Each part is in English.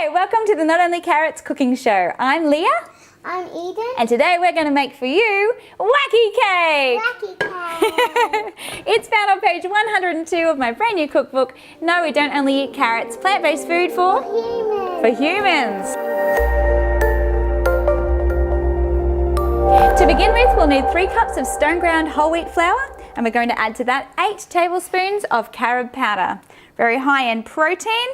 Hi, welcome to the Not Only Carrots cooking show. I'm Leah. I'm Eden. And today we're going to make for you Wacky Cake. Wacky Cake. It's found on page 102 of my brand new cookbook. No, we don't only eat carrots, plant-based food for humans. To begin with, we'll need 3 cups of stoneground whole wheat flour, and we're going to add to that 8 tablespoons of carob powder. Very high-end protein,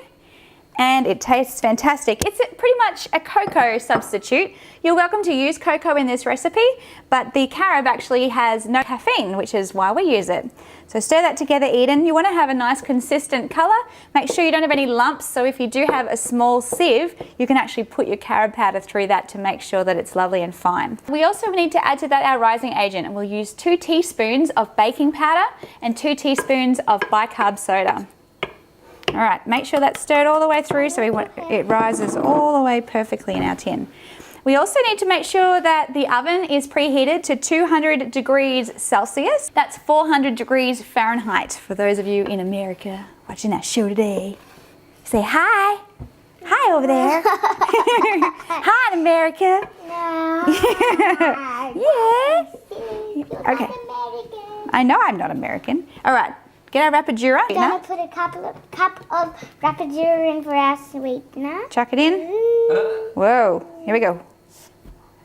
and it tastes fantastic. It's pretty much a cocoa substitute. You're welcome to use cocoa in this recipe, but the carob actually has no caffeine, which is why we use it. So stir that together, Eden. You want to have a nice consistent colour. Make sure you don't have any lumps, so if you do have a small sieve, you can actually put your carob powder through that to make sure that it's lovely and fine. We also need to add to that our rising agent, and we'll use 2 teaspoons of baking powder and 2 teaspoons of bicarb soda. All right, make sure that's stirred all the way through so it rises all the way perfectly in our tin. We also need to make sure that the oven is preheated to 200 degrees Celsius. That's 400 degrees Fahrenheit for those of you in America watching that show today. Say hi. Hi over there. Hi, America. No. Yeah. Okay. I know I'm not American. All right. Get our rapadura. I'm going to put a cup of rapadura in for our sweetener. Chuck it in. Whoa. Here we go.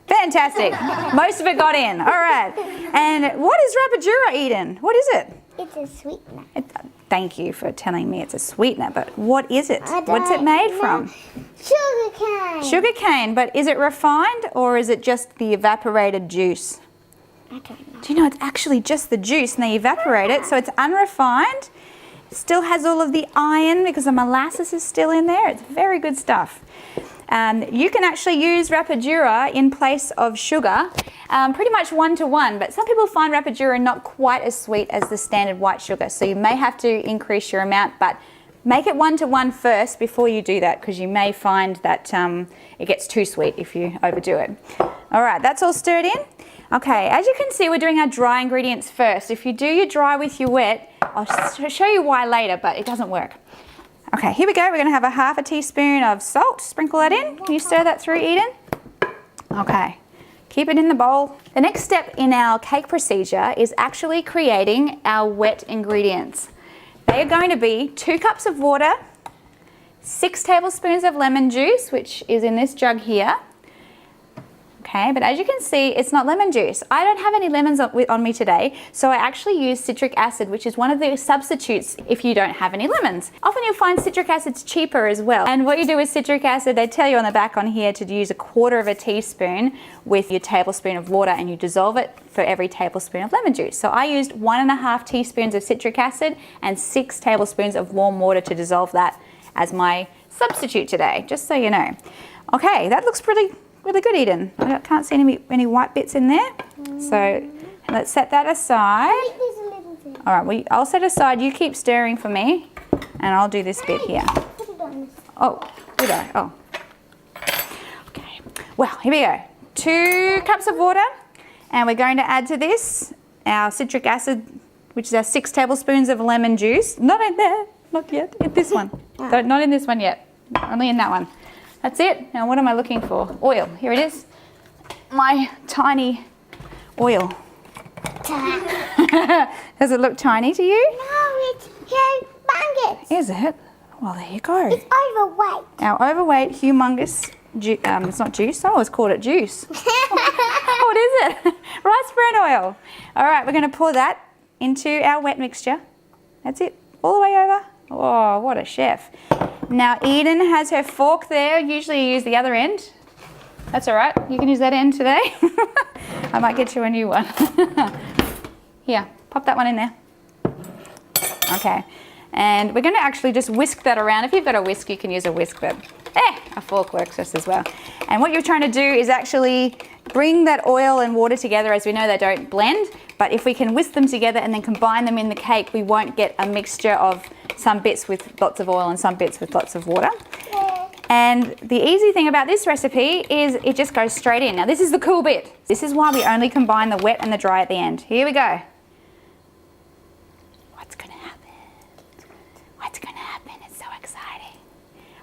Fantastic. Most of it got in. All right. And what is rapadura, Eden? What is it? It's a sweetener. Thank you for telling me it's a sweetener, but what is it? What's it made from? Sugar cane. Sugar cane, but is it refined or is it just the evaporated juice? I don't know. Do you know it's actually just the juice and they evaporate it, so it's unrefined. It still has all of the iron because the molasses is still in there. It's very good stuff. You can actually use rapadura in place of sugar, pretty much 1-to-1, but some people find rapadura not quite as sweet as the standard white sugar, so you may have to increase your amount, but make it 1-to-1 first before you do that, because you may find that it gets too sweet if you overdo it. All right, that's all stirred in. Okay, as you can see, we're doing our dry ingredients first. If you do your dry with your wet, I'll show you why later, but it doesn't work. Okay, here we go. We're going to have a 1/2 teaspoon of salt. Sprinkle that in. Can you stir that through, Eden? Okay, keep it in the bowl. The next step in our cake procedure is actually creating our wet ingredients. They are going to be 2 cups of water, 6 tablespoons of lemon juice, which is in this jug here. Okay, but as you can see, it's not lemon juice. I don't have any lemons on me today, so I actually use citric acid, which is one of the substitutes if you don't have any lemons. Often you'll find citric acid's cheaper as well. And what you do with citric acid, they tell you on the back on here to use 1/4 teaspoon with your tablespoon of water, and you dissolve it for every tablespoon of lemon juice. So I used 1.5 teaspoons of citric acid and 6 tablespoons of warm water to dissolve that as my substitute today, just so you know. Okay, that looks really good, Eden. I can't see any white bits in there. So let's set that aside. All right, well, I'll set aside. You keep stirring for me, and I'll do this bit here. Oh, did I? Oh. Okay. Well, here we go. 2 cups of water, and we're going to add to this our citric acid, which is our 6 tablespoons of lemon juice. Not in there. Not yet. In this one. Not in this one yet. Only in that one. That's it. Now what am I looking for? Oil. Here it is. My tiny oil. Does it look tiny to you? No, it's humongous. Is it? Well, there you go. It's overweight. Our overweight, humongous, it's not juice. I always called it juice. What is it? Rice bran oil. All right, we're going to pour that into our wet mixture. That's it. All the way over. Oh, what a chef. Now Eden has her fork there. Usually you use the other end. That's all right. You can use that end today. I might get you a new one. Here, pop that one in there. Okay. And we're going to actually just whisk that around. If you've got a whisk, you can use a whisk, but a fork works just as well. And what you're trying to do is actually bring that oil and water together. As we know, they don't blend, but if we can whisk them together and then combine them in the cake, we won't get a mixture of some bits with lots of oil and some bits with lots of water. And the easy thing about this recipe is it just goes straight in. Now this is the cool bit. This is why we only combine the wet and the dry at the end. Here we go. What's going to happen? What's going to happen? It's so exciting.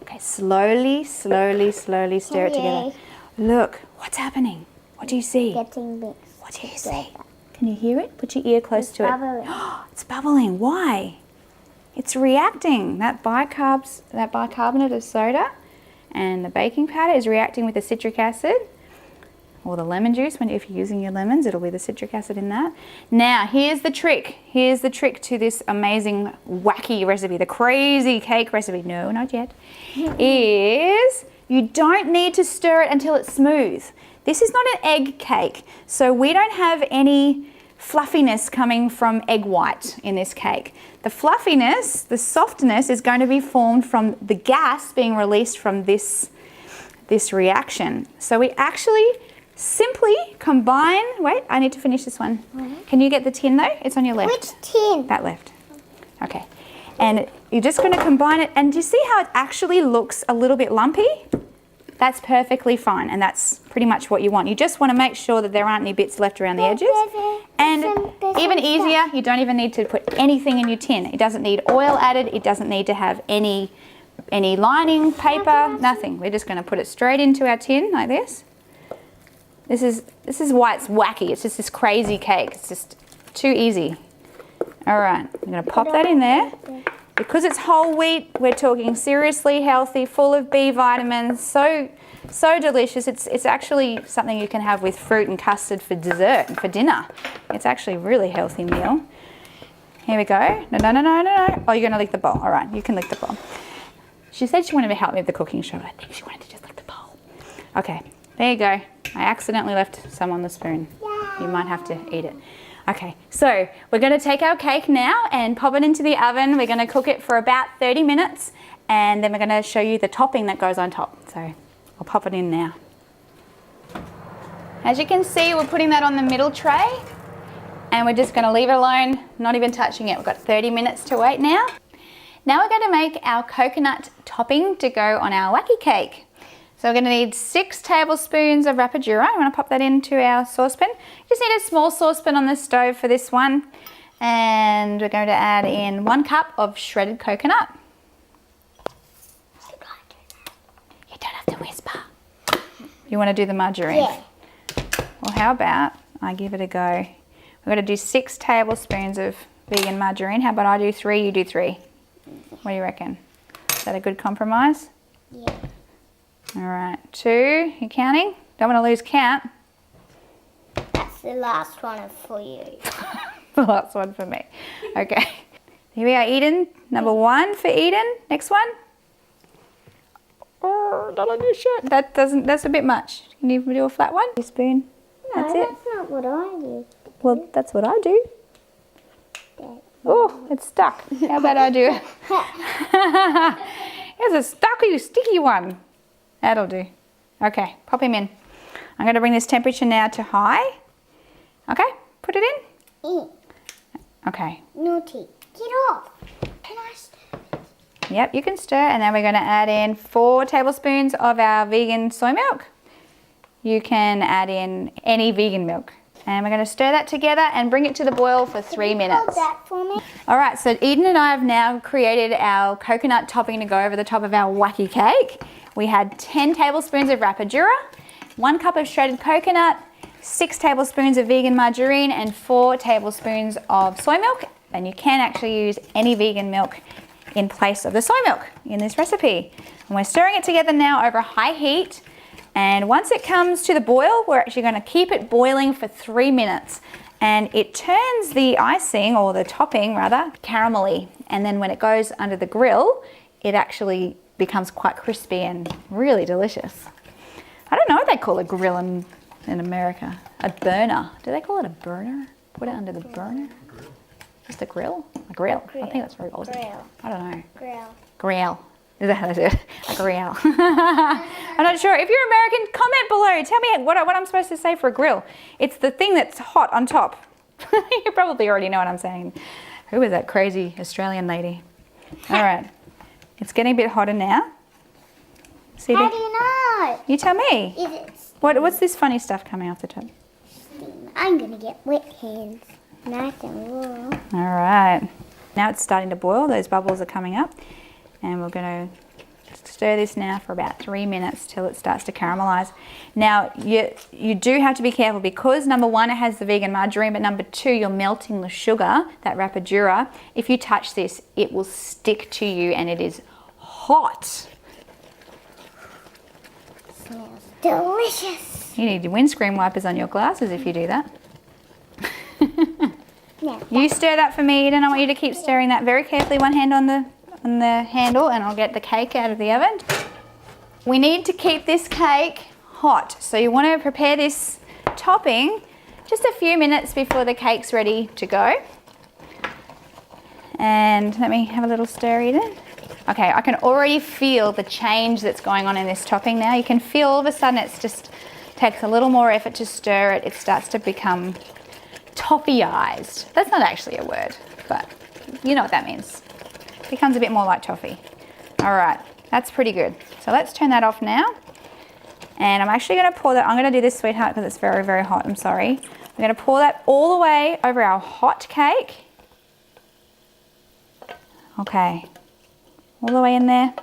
Okay, slowly, slowly, slowly stir it together. Yay. Look, what's happening? What do you see? Getting mixed. What do you see? Can you hear it? Put your ear close to bubbling. it. It's bubbling. Why? It's reacting. That bicarbonate of soda and the baking powder is reacting with the citric acid or the lemon juice. If you're using your lemons, it'll be the citric acid in that. Now, here's the trick. Here's the trick to this amazing wacky recipe, the crazy cake recipe. No, not yet. Is you don't need to stir it until it's smooth. This is not an egg cake, so we don't have any fluffiness coming from egg white in this cake. The fluffiness, the softness is going to be formed from the gas being released from this reaction. So we actually simply combine, wait, I need to finish this one. Can you get the tin though? It's on your left. Which tin? That left. Okay. And you're just going to combine it, and do you see how it actually looks a little bit lumpy? That's perfectly fine, and that's pretty much what you want. You just want to make sure that there aren't any bits left around the edges. And even easier, you don't even need to put anything in your tin. It doesn't need oil added. It doesn't need to have any lining, paper, nothing. We're just going to put it straight into our tin like this. This is why it's wacky. It's just this crazy cake. It's just too easy. All right, I'm going to pop that in there. Because it's whole wheat, we're talking seriously healthy, full of B vitamins, so delicious. It's actually something you can have with fruit and custard for dessert and for dinner. It's actually a really healthy meal. Here we go. No. Oh, you're going to lick the bowl. All right, you can lick the bowl. She said she wanted to help me with the cooking show, but I think she wanted to just lick the bowl. Okay, there you go. I accidentally left some on the spoon. You might have to eat it. Okay, so we're going to take our cake now and pop it into the oven. We're going to cook it for about 30 minutes, and then we're going to show you the topping that goes on top. So I'll pop it in now. As you can see, we're putting that on the middle tray, and we're just going to leave it alone, not even touching it. We've got 30 minutes to wait now. Now we're going to make our coconut topping to go on our wacky cake. So we're going to need 6 tablespoons of rapadura. I'm going to pop that into our saucepan. You just need a small saucepan on the stove for this one. And we're going to add in 1 cup of shredded coconut. You don't have to whisper. You want to do the margarine? Yeah. Well, how about I give it a go. We're going to do 6 tablespoons of vegan margarine. How about I do 3, you do 3? What do you reckon? Is that a good compromise? Yeah. All right, 2, you counting? Don't want to lose count. That's the last one for you. The last one for me. Okay, here we are, Eden. Number 1 for Eden. Next one. Oh, not on your shirt. That's a bit much. Can you do a flat one? Your spoon. That's it. That's not what I do. Well, that's what I do. Oh, it's stuck. How about I do it? It's a sticky one. That'll do. Okay, pop him in. I'm going to bring this temperature now to high. Okay, put it in. Okay. Naughty. Get off. Can I stir? Yep, you can stir, and then we're going to add in 4 tablespoons of our vegan soy milk. You can add in any vegan milk. And we're going to stir that together and bring it to the boil for 3 minutes. Hold that for me. All right, so Eden and I have now created our coconut topping to go over the top of our wacky cake. We had 10 tablespoons of rapadura, 1 cup of shredded coconut, 6 tablespoons of vegan margarine, and 4 tablespoons of soy milk. And you can actually use any vegan milk in place of the soy milk in this recipe. And we're stirring it together now over high heat. And once it comes to the boil, we're actually going to keep it boiling for 3 minutes. And it turns the icing, or the topping rather, caramelly. And then when it goes under the grill, it actually becomes quite crispy and really delicious. I don't know what they call a grill in America. A burner. Do they call it a burner? Put it under the burner? Just a grill? A grill. I think that's very old. Grill. I don't know. Grill. Grill. Is that how they do it? A grill. I'm not sure. If you're American, comment below. Tell me what I'm supposed to say for a grill. It's the thing that's hot on top. You probably already know what I'm saying. Who is that crazy Australian lady? All right. It's getting a bit hotter now. See How do you know? You tell me. Is it What's this funny stuff coming off the top? steam? I'm going to get wet hands. Nice and warm. All right. Now it's starting to boil. Those bubbles are coming up. And we're going to stir this now for about 3 minutes till it starts to caramelize. Now, you do have to be careful because number one, it has the vegan margarine, but number two, you're melting the sugar, that rapadura. If you touch this, it will stick to you and it is hot. Smells delicious. You need your windscreen wipers on your glasses if you do that. Yeah. You stir that for me, Eden. I want you to keep stirring that very carefully. One hand on the handle, and I'll get the cake out of the oven. We need to keep this cake hot, so you want to prepare this topping just a few minutes before the cake's ready to go. And let me have a little stir, Eden. Okay, I can already feel the change that's going on in this topping now. You can feel all of a sudden it just takes a little more effort to stir it. It starts to become toffeeized. That's not actually a word, but you know what that means. It becomes a bit more like toffee. All right, that's pretty good. So let's turn that off now. And I'm actually gonna pour that, I'm gonna do this, sweetheart, because it's very, very hot, I'm sorry. I'm gonna pour that all the way over our hot cake. Okay, all the way in there.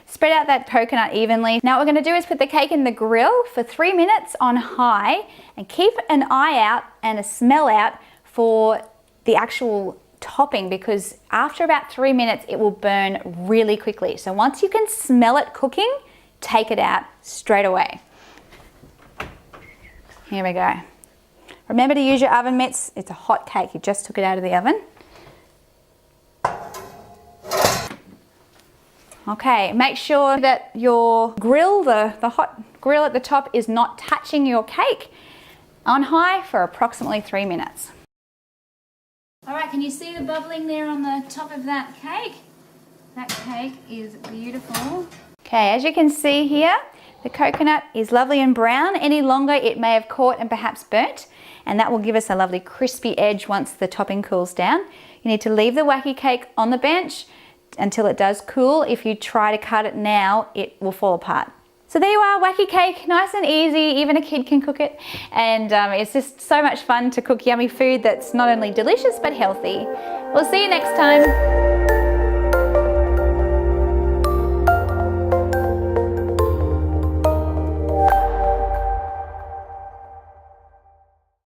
Spread out that coconut evenly. Now what we're gonna do is put the cake in the grill for 3 minutes on high and keep an eye out and a smell out for the actual topping, because after about 3 minutes it will burn really quickly. So once you can smell it cooking, take it out straight away. Here we go. Remember to use your oven mitts. It's a hot cake, you just took it out of the oven. Okay, make sure that your grill, the hot grill at the top, is not touching your cake. On high for approximately 3 minutes. All right, can you see the bubbling there on the top of that cake? That cake is beautiful. Okay, as you can see here, the coconut is lovely and brown. Any longer it may have caught and perhaps burnt, and that will give us a lovely crispy edge once the topping cools down. You need to leave the wacky cake on the bench until it does cool. If you try to cut it now, it will fall apart. So there you are, wacky cake, nice and easy, even a kid can cook it. And it's just so much fun to cook yummy food that's not only delicious but healthy. We'll see you next time.